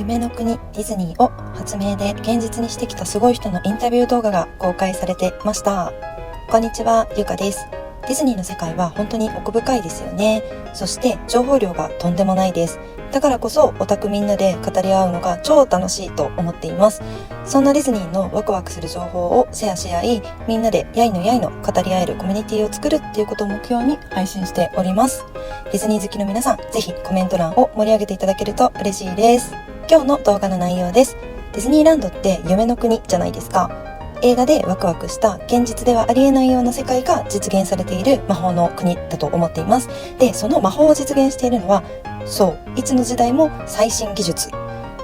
夢の国ディズニーを発明で現実にしてきたすごい人のインタビュー動画が公開されていました。こんにちは、ゆかです。ディズニーの世界は本当に奥深いですよね。そして情報量がとんでもないです。だからこそオタクみんなで語り合うのが超楽しいと思っています。そんなディズニーのワクワクする情報をシェアし合い、みんなでやいの語り合えるコミュニティを作るっていうことを目標に配信しております。ディズニー好きの皆さん、ぜひコメント欄を盛り上げていただけると嬉しいです。今日の動画の内容です。ディズニーランドって夢の国じゃないですか。映画でワクワクした現実ではありえないような世界が実現されている魔法の国だと思っています。で、その魔法を実現しているのは、いつの時代も最新技術。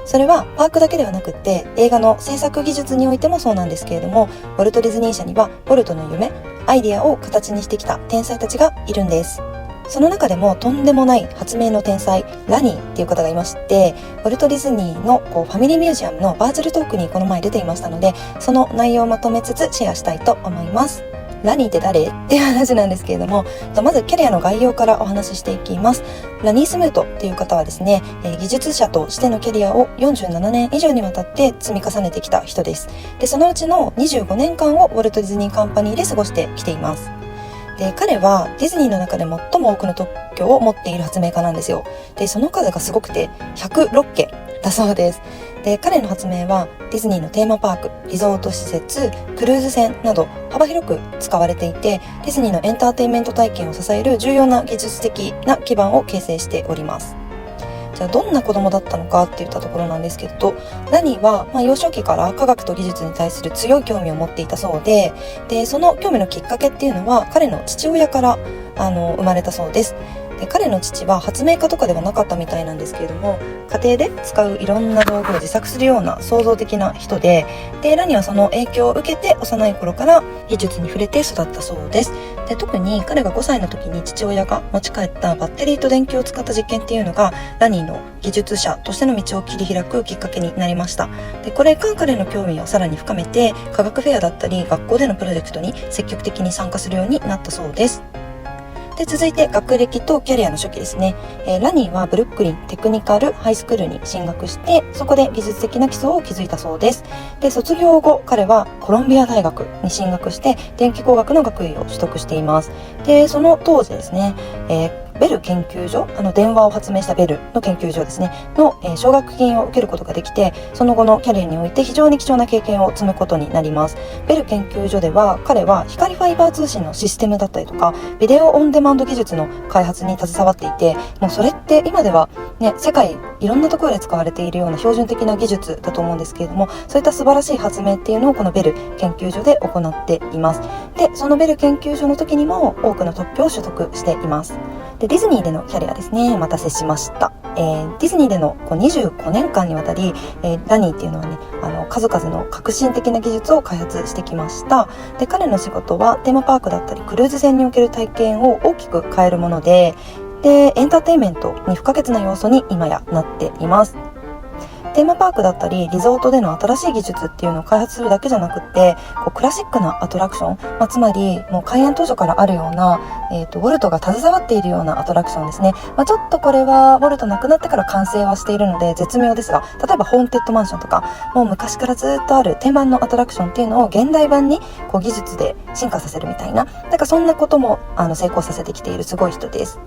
それはパークだけではなくって映画の制作技術においてもそうなんですけれども、ウォルト・ディズニー社にはウォルトの夢、アイディアを形にしてきた天才たちがいるんです。その中でもとんでもない発明の天才ラニーっていう方がいまして、ウォルト・ディズニーのファミリーミュージアムのバーチャルトークにこの前出ていましたので、その内容をまとめつつシェアしたいと思います。ラニーって誰っていう話なんですけれども、まずキャリアの概要からお話ししていきます。ラニー・スムートっていう方はですね、技術者としてのキャリアを47年以上にわたって積み重ねてきた人です。で、そのうちの25年間をウォルト・ディズニーカンパニーで過ごしてきています。で、彼はディズニーの中で最も多くの特許を持っている発明家なんですよ。で、その数がすごくて106件だそうです。で、彼の発明はディズニーのテーマパーク、リゾート施設、クルーズ船など幅広く使われていて、ディズニーのエンターテインメント体験を支える重要な技術的な基盤を形成しております。じゃあどんな子供だったのかっていったところなんですけど、ラニーは幼少期から科学と技術に対する強い興味を持っていたそうで、その興味のきっかけっていうのは彼の父親から生まれたそうです。で、彼の父は発明家とかではなかったみたいなんですけれども、家庭で使ういろんな道具を自作するような創造的な人で、ラニーはその影響を受けて幼い頃から技術に触れて育ったそうです。で、特に彼が5歳の時に父親が持ち帰ったバッテリーと電気を使った実験っていうのがラニーの技術者としての道を切り開くきっかけになりました。で、これが彼の興味をさらに深めて、科学フェアだったり学校でのプロジェクトに積極的に参加するようになったそうです。で、続いて学歴とキャリアの初期ですね。ラニーはブルックリンテクニカルハイスクールに進学して、そこで技術的な基礎を築いたそうです。で、卒業後、彼はコロンビア大学に進学して、電気工学の学位を取得しています。で、その当時ですね、ベル研究所、電話を発明したベルの研究所ですね、の、奨学金を受けることができて、その後のキャリアにおいて非常に貴重な経験を積むことになります。ベル研究所では、彼は光ファイバー通信のシステムだったりとか、ビデオオンデマンド技術の開発に携わっていて、もうそれって今ではね、世界いろんなところで使われているような標準的な技術だと思うんですけれども、そういった素晴らしい発明っていうのをこのベル研究所で行っています。で、そのベル研究所の時にも多くの特許を取得しています。で、ディズニーでのキャリアですね、お待たせしました。ディズニーでの25年間にわたり、ラニーっていうのはね、数々の革新的な技術を開発してきました。で、彼の仕事はテーマパークだったりクルーズ船における体験を大きく変えるもので、エンターテインメントに不可欠な要素に今やなっています。テーマパークだったりリゾートでの新しい技術っていうのを開発するだけじゃなくって、クラシックなアトラクション、つまりもう開園当初からあるような、ウォルトが携わっているようなアトラクションですね。ちょっとこれはウォルト亡くなってから完成はしているので絶妙ですが、例えばホーンテッドマンションとか、もう昔からずっとある天板のアトラクションっていうのを現代版に技術で進化させるみたいな、そんなことも成功させてきているすごい人です。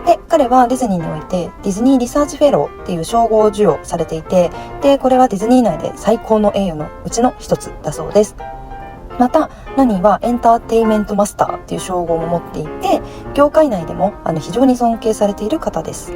で、彼はディズニーにおいてディズニーリサーチフェローっていう称号を授与されていて、で、これはディズニー内で最高の栄誉のうちの一つだそうです。また、ラニーはエンターテインメントマスターっていう称号も持っていて、業界内でも非常に尊敬されている方です。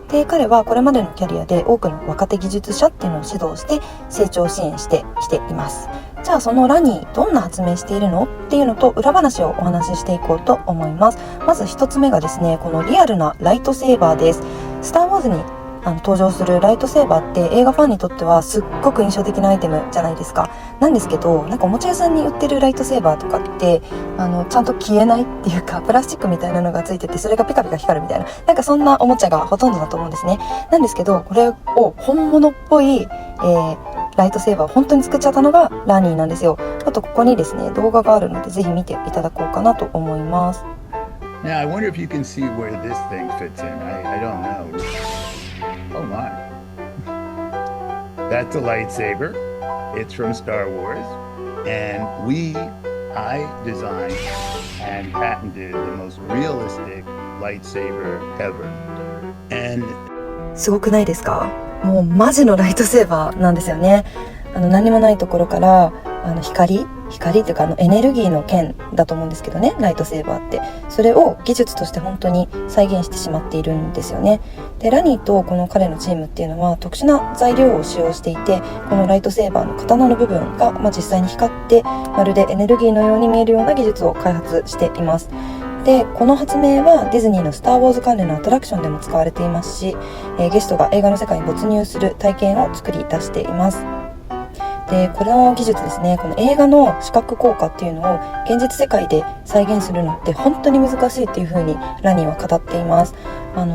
で、彼はこれまでのキャリアで多くの若手技術者っていうのを指導して成長支援してきています。じゃあそのラニーどんな発明しているのっていうのと裏話をお話ししていこうと思います。まず一つ目がですね、このリアルなライトセーバーです。スターウォーズに登場するライトセーバーって映画ファンにとってはすっごく印象的なアイテムじゃないですか。なんですけど、おもちゃ屋さんに売ってるライトセーバーとかってちゃんと消えないっていうか、プラスチックみたいなのがついてて、それがピカピカ光るみたいな、そんなおもちゃがほとんどだと思うんですね。なんですけど、これを本物っぽい、ライトセーバーを本当に作っちゃったのがラニーなんですよ。あとここにですね、動画があるのでぜひ見ていただこうかなと思います。Now I wonder if you can see where this thing fits in. I don't know. Oh my. That's a lightsaber. It's from Star Wars. And I designed and patented the most realistic lightsaber ever. And すごくないですか？もうマジのライトセーバーなんですよね。何もないところから光っていうかエネルギーの剣だと思うんですけどね、ライトセーバーって。それを技術として本当に再現してしまっているんですよね。でラニーとこの彼のチームっていうのは特殊な材料を使用していて、このライトセーバーの刀の部分が、実際に光ってまるでエネルギーのように見えるような技術を開発しています。でこの発明はディズニーのスター・ウォーズ関連のアトラクションでも使われていますし、ゲストが映画の世界に没入する体験を作り出しています。でこの技術ですね、この映画の視覚効果っていうのを現実世界で再現するのって本当に難しいっていう風にラニーは語っています。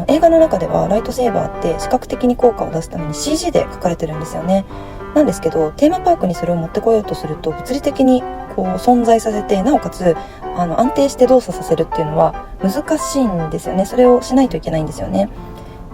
映画の中ではライトセーバーって視覚的に効果を出すために CG で描かれてるんですよね。なんですけどテーマパークにそれを持ってこようとすると物理的に存在させて、なおかつ安定して動作させるっていうのは難しいんですよね。それをしないといけないんですよね。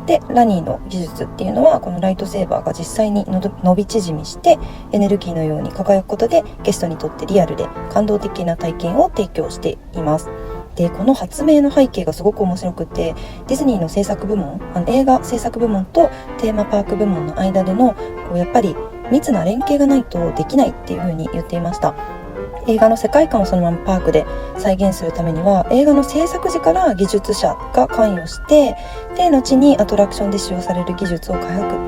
でラニーの技術っていうのはこのライトセーバーが実際に伸び縮みしてエネルギーのように輝くことでゲストにとってリアルで感動的な体験を提供しています。でこの発明の背景がすごく面白くて、ディズニーの制作部門、映画制作部門とテーマパーク部門の間でのやっぱり密な連携がないとできないっていう風に言っていました。映画の世界観をそのままパークで再現するためには映画の制作時から技術者が関与して、で後にアトラクションで使用される技術を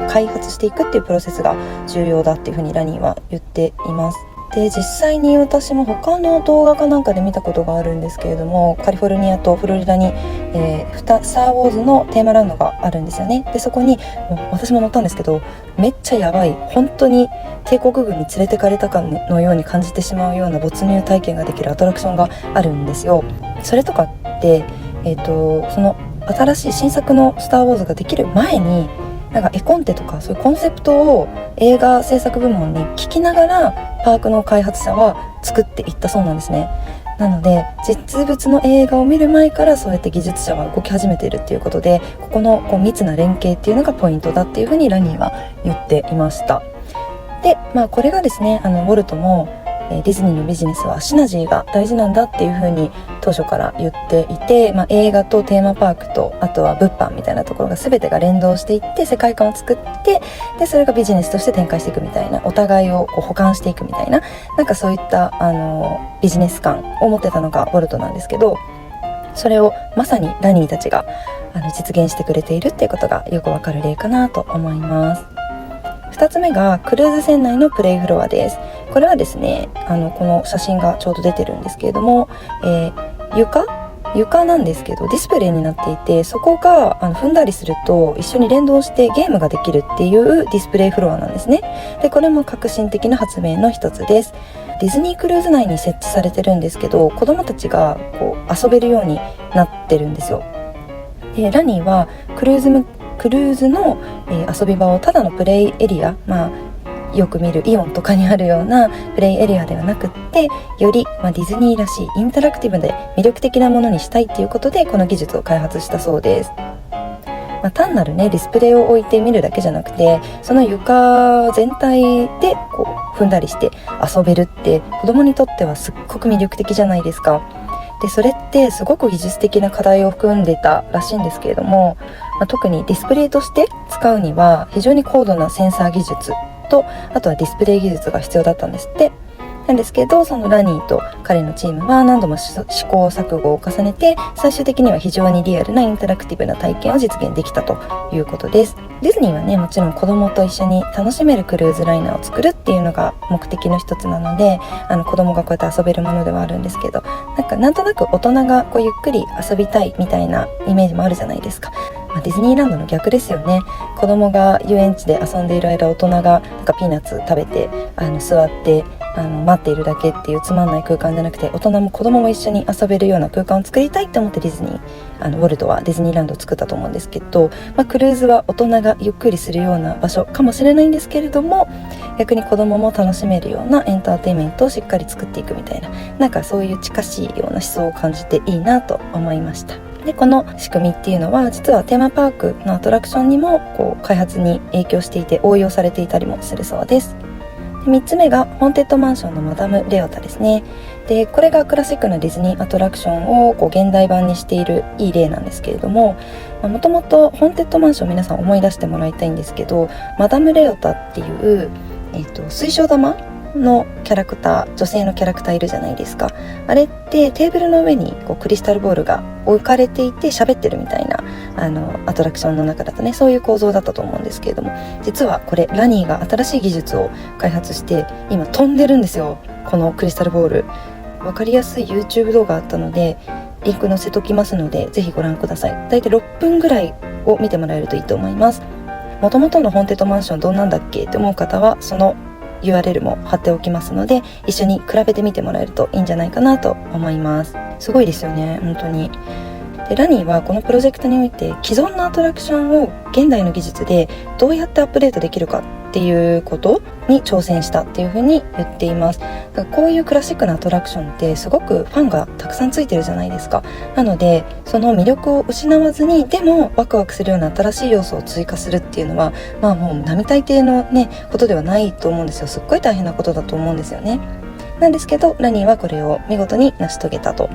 開発していくっていうプロセスが重要だっていうふうにラニーは言っています。で実際に私も他の動画かなんかで見たことがあるんですけれども、カリフォルニアとフロリダに、スター・ウォーズのテーマランドがあるんですよね。でそこに私も乗ったんですけど、めっちゃやばい、本当に帝国軍に連れてかれたかのように感じてしまうような没入体験ができるアトラクションがあるんですよ。それとかってその新しい新作のスター・ウォーズができる前になんか絵コンテとかそういうコンセプトを映画制作部門に聞きながらパークの開発者は作っていったそうなんですね。なので実物の映画を見る前からそうやって技術者は動き始めているっていうことで、ここの密な連携っていうのがポイントだっていうふうにラニーは言っていました。でこれがですねウォルトもディズニーのビジネスはシナジーが大事なんだっていう風に当初から言っていて、映画とテーマパークとあとは物販みたいなところが全てが連動していって世界観を作って、でそれがビジネスとして展開していくみたいな、お互いを補完していくみたいな、なんかそういったビジネス感を持ってたのがウォルトなんですけど、それをまさにラニーたちが実現してくれているっていうことがよくわかる例かなと思います。2つ目がクルーズ船内のプレイフロアです。これはですねこの写真がちょうど出てるんですけれども、床なんですけどディスプレイになっていて、そこが踏んだりすると一緒に連動してゲームができるっていうディスプレイフロアなんですね。でこれも革新的な発明の一つです。ディズニークルーズ内に設置されてるんですけど、子供たちが遊べるようになってるんですよ。でラニーはクルーズの、遊び場をただのプレイエリア、よく見るイオンとかにあるようなプレイエリアではなくって、より、ディズニーらしいインタラクティブで魅力的なものにしたいっていうことでこの技術を開発したそうです。単なるねディスプレイを置いて見るだけじゃなくて、その床全体で踏んだりして遊べるって子供にとってはすっごく魅力的じゃないですか。でそれってすごく技術的な課題を含んでたらしいんですけれども、特にディスプレイとして使うには非常に高度なセンサー技術と、あとはディスプレイ技術が必要だったんですって。なんですけど、そのラニーと彼のチームは何度も試行錯誤を重ねて、最終的には非常にリアルなインタラクティブな体験を実現できたということです。ディズニーはね、もちろん子供と一緒に楽しめるクルーズライナーを作るっていうのが目的の一つなので、子供がこうやって遊べるものではあるんですけど、なんとなく大人がゆっくり遊びたいみたいなイメージもあるじゃないですか。ディズニーランドの逆ですよね。子供が遊園地で遊んでいる間、大人がピーナッツ食べて座って待っているだけっていうつまんない空間じゃなくて、大人も子供も一緒に遊べるような空間を作りたいって思ってディズニーウォルトはディズニーランドを作ったと思うんですけど、クルーズは大人がゆっくりするような場所かもしれないんですけれども、逆に子供も楽しめるようなエンターテインメントをしっかり作っていくみたいな、そういう近しいような思想を感じていいなと思いました。でこの仕組みっていうのは実はテーマパークのアトラクションにも開発に影響していて応用されていたりもするそうです。で3つ目がホーンテッドマンションのマダムレオタですね。でこれがクラシックなディズニーアトラクションを現代版にしているいい例なんですけれども、もともとホーンテッドマンション皆さん思い出してもらいたいんですけど、マダムレオタっていう、水晶玉のキャラクター、女性のキャラクターいるじゃないですか。あれってテーブルの上にクリスタルボールが置かれていて喋ってるみたいなアトラクションの中だとね、そういう構造だったと思うんですけれども、実はこれラニーが新しい技術を開発して今飛んでるんですよ、このクリスタルボール。わかりやすい YouTube 動画あったのでリンク載せときますのでぜひご覧ください。だいたい6分ぐらいを見てもらえるといいと思います。もともとのホーンテッドマンションどんなんだっけって思う方はそのURL も貼っておきますので一緒に比べてみてもらえるといいんじゃないかなと思います。すごいですよね、本当に。でラニーはこのプロジェクトにおいて既存のアトラクションを現代の技術でどうやってアップデートできるかっていうことに挑戦したっていう風に言っています。だからこういうクラシックなアトラクションってすごくファンがたくさんついてるじゃないですか。なのでその魅力を失わずにでもワクワクするような新しい要素を追加するっていうのはもう並大抵のねことではないと思うんですよ。すっごい大変なことだと思うんですよね。なんですけどラニーはこれを見事に成し遂げたと。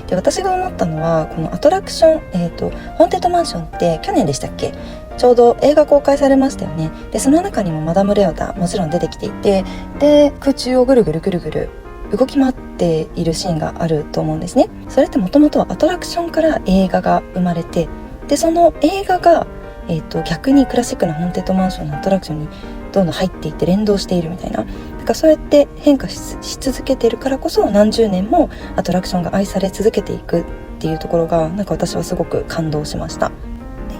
で私が思ったのはこのアトラクション、ホーンテッドマンションって去年でしたっけ、ちょうど映画公開されましたよね。でその中にもマダムレオタもちろん出てきていて、で空中をぐるぐるぐるぐる動き回っているシーンがあると思うんですね。それってもともとはアトラクションから映画が生まれて、でその映画が、逆にクラシックなホーンテッドマンションのアトラクションにどんどん入っていって連動しているみたいな、だからそうやって変化 し続けているからこそ何十年もアトラクションが愛され続けていくっていうところが私はすごく感動しました。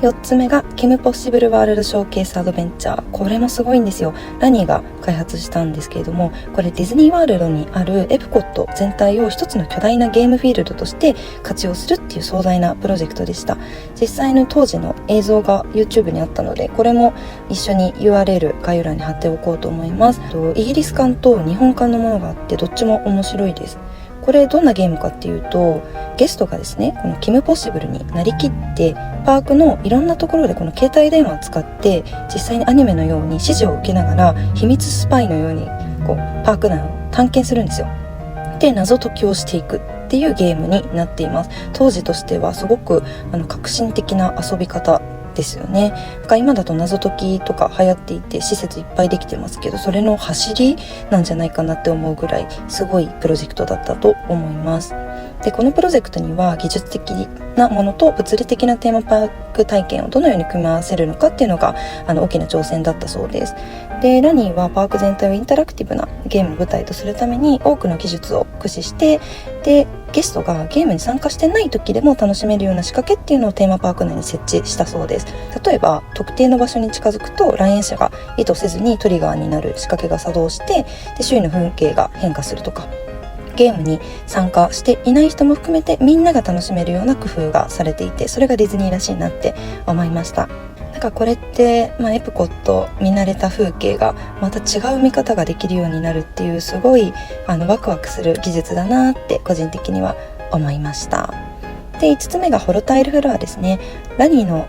4つ目がキムポッシブルワールドショーケースアドベンチャー。これもすごいんですよ。ラニーが開発したんですけれども、これディズニーワールドにあるエプコット全体を一つの巨大なゲームフィールドとして活用するっていう壮大なプロジェクトでした。実際の当時の映像が YouTube にあったので、これも一緒に URL 概要欄に貼っておこうと思います。イギリス館と日本館のものがあってどっちも面白いです。これどんなゲームかっていうと、ゲストがですねこのキムポッシブルになりきってパークのいろんなところでこの携帯電話を使って実際にアニメのように指示を受けながら秘密スパイのようにパーク内を探検するんですよ。で謎解きをしていくっていうゲームになっています。当時としてはすごく革新的な遊び方ですよね。今だと謎解きとか流行っていて施設いっぱいできてますけど、それの走りなんじゃないかなって思うぐらいすごいプロジェクトだったと思います。でこのプロジェクトには技術的なものと物理的なテーマパーク体験をどのように組み合わせるのかっていうのが大きな挑戦だったそうです。でラニーはパーク全体をインタラクティブなゲームの舞台とするために多くの技術を駆使して、でゲストがゲームに参加してない時でも楽しめるような仕掛けっていうのをテーマパーク内に設置したそうです。例えば特定の場所に近づくと来園者が意図せずにトリガーになる仕掛けが作動して、で周囲の風景が変化するとか、ゲームに参加していない人も含めてみんなが楽しめるような工夫がされていて、それがディズニーらしいなって思いました。これって、エプコット見慣れた風景がまた違う見方ができるようになるっていうすごいワクワクする技術だなって個人的には思いました。で5つ目がホロタイルフロアですね。ラニーの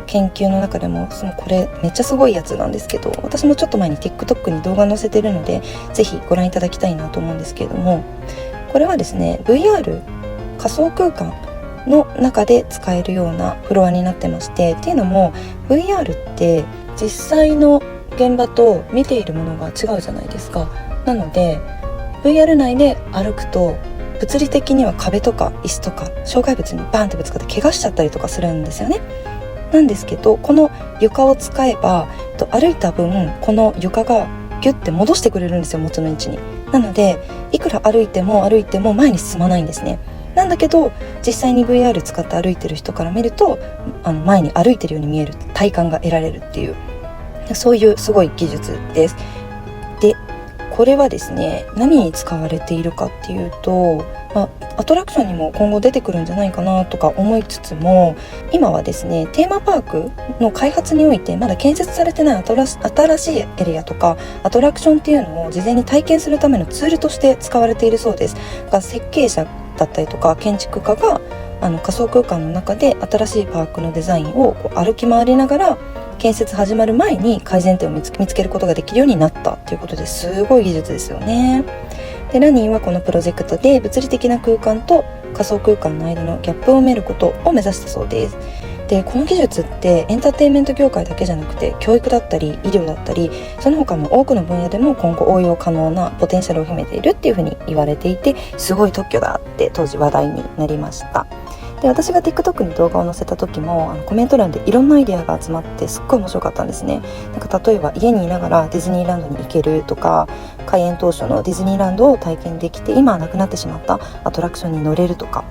研究の中でもこれめっちゃすごいやつなんですけど、私もちょっと前に TikTok に動画載せてるのでぜひご覧いただきたいなと思うんですけれども、これはですね VR 仮想空間の中で使えるようなフロアになってまして、っていうのも VR って実際の現場と見ているものが違うじゃないですか。なので VR 内で歩くと物理的には壁とか椅子とか障害物にバーンってぶつかって怪我しちゃったりとかするんですよね。なんですけどこの床を使えば歩いた分この床がギュッて戻してくれるんですよ、元の位置に。なのでいくら歩いても前に進まないんですね。なんだけど実際に VR 使って歩いてる人から見ると前に歩いてるように見える体感が得られるっていう、そういうすごい技術です。でこれはですね何に使われているかっていうと、アトラクションにも今後出てくるんじゃないかなとか思いつつも、今はですねテーマパークの開発においてまだ建設されてない新しいエリアとかアトラクションっていうのを事前に体験するためのツールとして使われているそうです。設計者だったりとか建築家が仮想空間の中で新しいパークのデザインをこう歩き回りながら建設始まる前に改善点を見つけることができるようになったということで、すごい技術ですよね。でラニーはこのプロジェクトで物理的な空間と仮想空間の間のギャップを埋めることを目指したそうです。でこの技術ってエンターテインメント業界だけじゃなくて、教育だったり医療だったりその他の多くの分野でも今後応用可能なポテンシャルを秘めているっていうふうに言われていて、すごい特許だって当時話題になりました。で私が TikTok に動画を載せた時もコメント欄でいろんなアイデアが集まってすっごい面白かったんですね。なんか例えば家にいながらディズニーランドに行けるとか、開園当初のディズニーランドを体験できて今はなくなってしまったアトラクションに乗れるとか、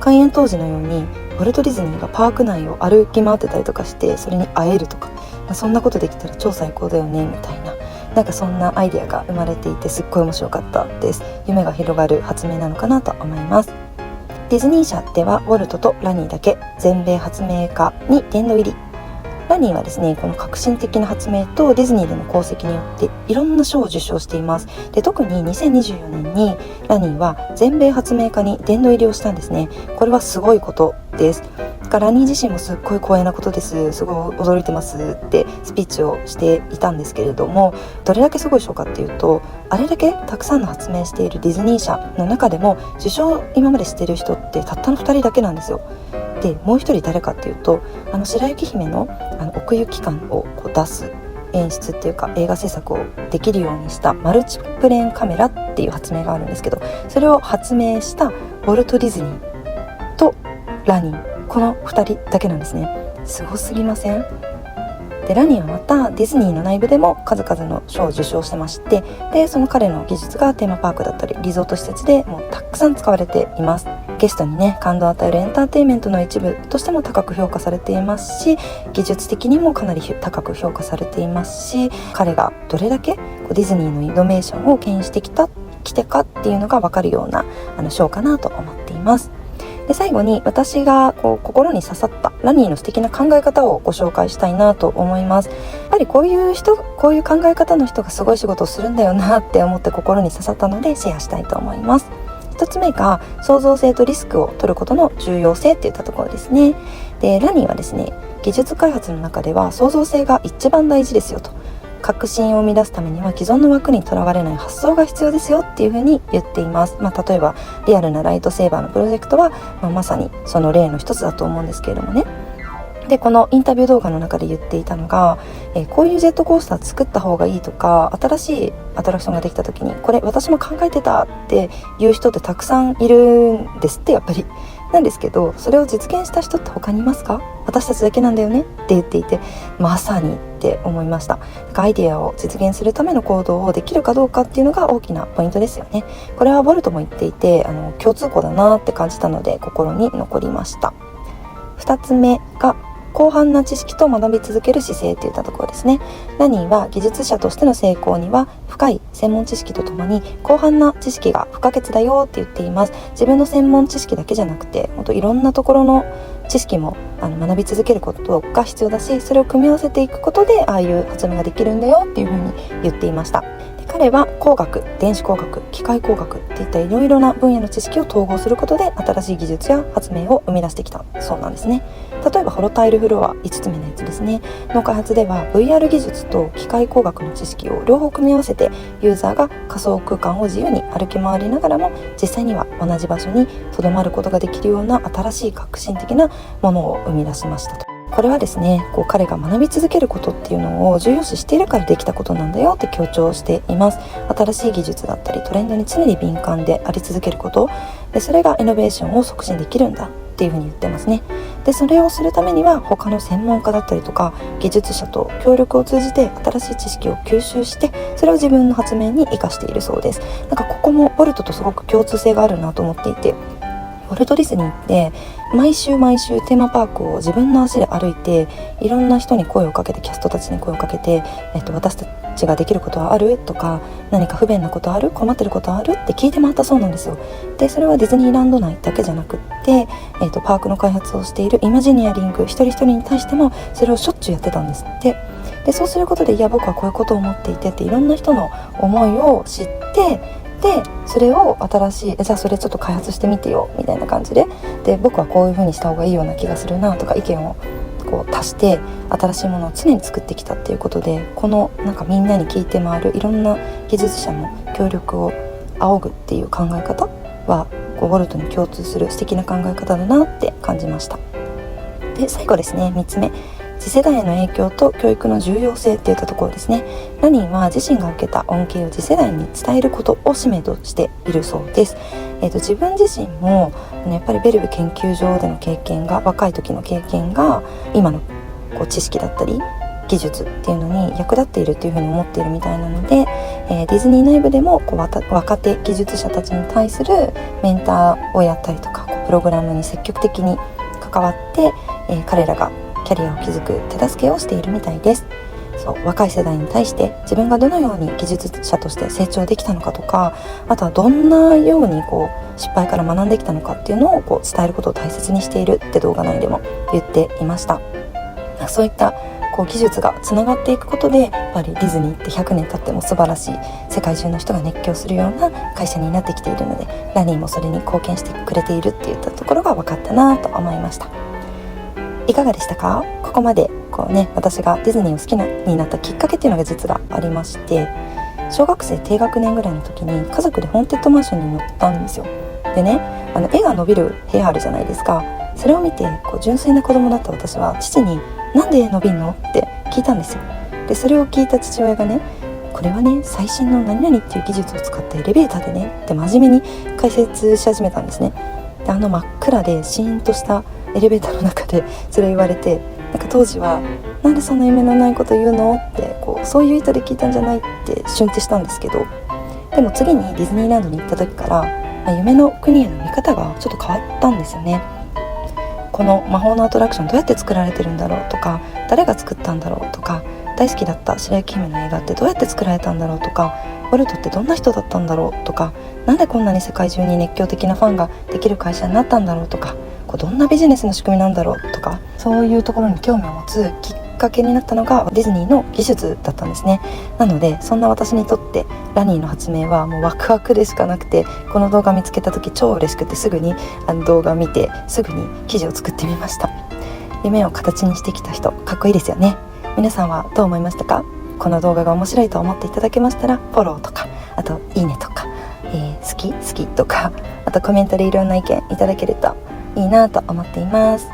開園当時のようにウォルト・ディズニーがパーク内を歩き回ってたりとかしてそれに会えるとか、そんなことできたら超最高だよねみたいな、なんかそんなアイデアが生まれていてすっごい面白かったです。夢が広がる発明なのかなと思います。ディズニー社ではウォルトとラニーだけ全米発明家に殿堂入り。ラニーはですね、この革新的な発明とディズニーでの功績によっていろんな賞を受賞しています。で特に2024年にラニーは全米発明家に殿堂入りをしたんですね。これはすごいことです。ラニー自身もすっごい光栄なことです、すごい驚いてますってスピーチをしていたんですけれども、どれだけすごい賞かっていうと、あれだけたくさんの発明しているディズニー社の中でも受賞今までしている人ってたったの2人だけなんですよ。でもう一人誰かっていうと、白雪姫の奥行き感をこう出す演出っていうか映画制作をできるようにしたマルチプレーンカメラっていう発明があるんですけど、それを発明したウォルト・ディズニーとラニー、この2人だけなんですね。すごすぎません？でラニーはまたディズニーの内部でも数々の賞を受賞してまして、でその彼の技術がテーマパークだったりリゾート施設でもうたくさん使われています。ゲストにね感動を与えるエンターテインメントの一部としても高く評価されていますし、技術的にもかなり高く評価されていますし、彼がどれだけディズニーのイノベーションを牽引してきたかっていうのが分かるような賞かなと思っています。で最後に私が心に刺さったラニーの素敵な考え方をご紹介したいなと思います。やっぱりこういう考え方の人がすごい仕事をするんだよなって思って心に刺さったのでシェアしたいと思います。一つ目が創造性とリスクを取ることの重要性っていったところですね。でラニーはですね、技術開発の中では創造性が一番大事ですよと、革新を生み出すためには既存の枠にとらわれない発想が必要ですよっていうふうに言っています。例えばリアルなライトセーバーのプロジェクトは、まさにその例の一つだと思うんですけれどもね。でこのインタビュー動画の中で言っていたのが、こういうジェットコースター作った方がいいとか、新しいアトラクションができた時にこれ私も考えてたっていう人ってたくさんいるんですって。やっぱりなんですけど、それを実現した人って他にいますか？私たちだけなんだよねって言っていて、まさにって思いました。アイデアを実現するための行動をできるかどうかっていうのが大きなポイントですよね。これはボルトも言っていて共通項だなって感じたので心に残りました。2つ目が広範な知識と学び続ける姿勢といったところですね。ラニーは技術者としての成功には深い専門知識とともに広範な知識が不可欠だよって言っています。自分の専門知識だけじゃなくて本当いろんなところの知識も学び続けることが必要だし、それを組み合わせていくことでああいう発明ができるんだよっていうふうに言っていました。彼は工学、電子工学、機械工学っていったいろいろな分野の知識を統合することで新しい技術や発明を生み出してきたそうなんですね。例えばホロタイルフロア5つ目のやつですねの開発では VR 技術と機械工学の知識を両方組み合わせてユーザーが仮想空間を自由に歩き回りながらも実際には同じ場所に留まることができるような新しい革新的なものを生み出しましたと。これはですね、彼が学び続けることっていうのを重要視しているからできたことなんだよって強調しています。新しい技術だったりトレンドに常に敏感であり続けることで、それがイノベーションを促進できるんだっていうふうに言ってますね。でそれをするためには他の専門家だったりとか技術者と協力を通じて新しい知識を吸収してそれを自分の発明に生かしているそうです。なんかここもボルトとすごく共通性があるなと思っていて、ウォルト・ディズニーって毎週テーマパークを自分の足で歩いていろんな人に声をかけて、キャストたちに声をかけて、私たちができることはあるとか、何か不便なことある、困ってることあるって聞いて回ったそうなんですよ。でそれはディズニーランド内だけじゃなくって、パークの開発をしているイマジニアリング一人一人に対してもそれをしょっちゅうやってたんですって。でそうすることで僕はこういうことを思っていてっていろんな人の思いを知ってでそれを新しいじゃあそれちょっと開発してみてよみたいな感じで、僕はこういう風にした方がいいような気がするなとか意見をこう足して新しいものを常に作ってきたっていうことで、このなんかみんなに聞いて回るいろんな技術者の協力を仰ぐっていう考え方はウォルトに共通する素敵な考え方だなって感じました。で最後ですね、3つ目、次世代への影響と教育の重要性っていったところですね。ラニーは自身が受けた恩恵を次世代に伝えることを使命としているそうです。自分自身もやっぱりベルブ研究所での経験が、若い時の経験が今のこう知識だったり技術っていうのに役立っているっていうふうに思っているみたいなので、ディズニー内部でもこう若手技術者たちに対するメンターをやったりとか、プログラムに積極的に関わって、彼らがキャリアを築く手助けをしているみたいです。そう、若い世代に対して自分がどのように技術者として成長できたのかとか、あとはどんなようにこう失敗から学んできたのかっていうのをこう伝えることを大切にしているって動画内でも言っていました。そういったこう技術がつながっていくことで、やっぱりディズニーって100年経っても素晴らしい、世界中の人が熱狂するような会社になってきているので、ラニーもそれに貢献してくれているっていったところが分かったなと思いました。いかがでしたか？ここまでこうね、私がディズニーを好きになったきっかけっていうのが実はありまして、小学生低学年ぐらいの時に家族でホーンテッドマンションに乗ったんですよ。でね、絵が伸びる部屋あるじゃないですか。それを見てこう純粋な子供だった私は父になんで伸びんのって聞いたんですよ。でそれを聞いた父親がね、これはね最新の何々っていう技術を使ったエレベーターでねって真面目に解説し始めたんですね。で真っ暗でシーンとしたエレベーターの中でそれ言われて、なんか当時はなんでそんな夢のないこと言うのってこうそういう意図で聞いたんじゃないってシュンってしたんですけど、でも次にディズニーランドに行った時から夢の国への見方がちょっと変わったんですよね。この魔法のアトラクションどうやって作られてるんだろうとか、誰が作ったんだろうとか、大好きだった白雪姫の映画ってどうやって作られたんだろうとか、ウォルトってどんな人だったんだろうとか、なんでこんなに世界中に熱狂的なファンができる会社になったんだろうとか、どんなビジネスの仕組みなんだろうとか、そういうところに興味を持つきっかけになったのがディズニーの技術だったんですね。なのでそんな私にとってラニーの発明はもうワクワクでしかなくて、この動画見つけた時超嬉しくて、すぐに動画を見てすぐに記事を作ってみました。夢を形にしてきた人、かっこいいですよね。皆さんはどう思いましたか？この動画が面白いと思っていただけましたらフォローとか、あといいねとか、好きとか、あとコメントでいろんな意見いただけるといいなと思っています。